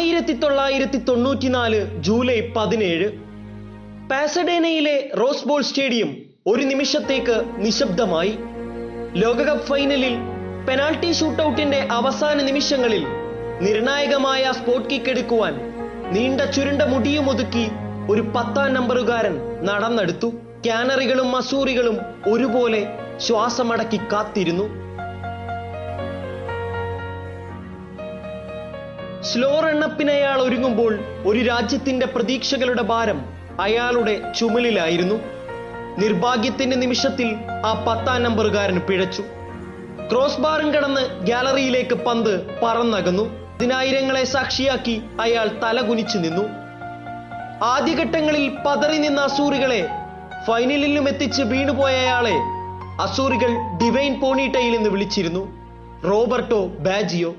1994 July 17 പാസഡേനയിലെ rose ball stadium ഒരു നിമിഷത്തേക്ക് നിശബ്ദമായി. ലോകകപ്പ് ഫൈനലിൽ പെനാൾട്ടി ഷൂട്ടൌട്ടിന്റെ അവസാന നിമിഷങ്ങളിൽ നിർണായകമായ സ്പോട്ട് കിക്ക് എടുക്കുവാൻ നീണ്ട ചുരുണ്ട മുടിയുമൊതുക്കി ഒരു 10-ാം നമ്പറുകാരൻ നടന്നെടുത്തു. കാനറികളും മസൂറികളും ഒരുപോലെ ശ്വാസമടക്കി കാത്തിരുന്നു. സ്ലോ റണ്ണപ്പിന് അയാൾ ഒരുങ്ങുമ്പോൾ ഒരു രാജ്യത്തിന്റെ പ്രതീക്ഷകളുടെ ഭാരം അയാളുടെ ചുമലിലായിരുന്നു. നിർഭാഗ്യത്തിന്റെ നിമിഷത്തിൽ ആ 10-ാം നമ്പറുകാരൻ പിഴച്ചു. ക്രോസ് ബാറും കടന്ന് ഗാലറിയിലേക്ക് പന്ത് പറന്നകന്നു. പതിനായിരങ്ങളെ സാക്ഷിയാക്കി അയാൾ തലകുനിച്ചു നിന്നു. ആദ്യഘട്ടങ്ങളിൽ പതറി നിന്ന അസൂറികളെ ഫൈനലിലും എത്തിച്ച് വീണുപോയ അയാളെ അസൂറികൾ ഡിവൈൻ പോണിറ്റയിൽ നിന്ന് വിളിച്ചിരുന്നു റോബർട്ടോ ബാജിയോ.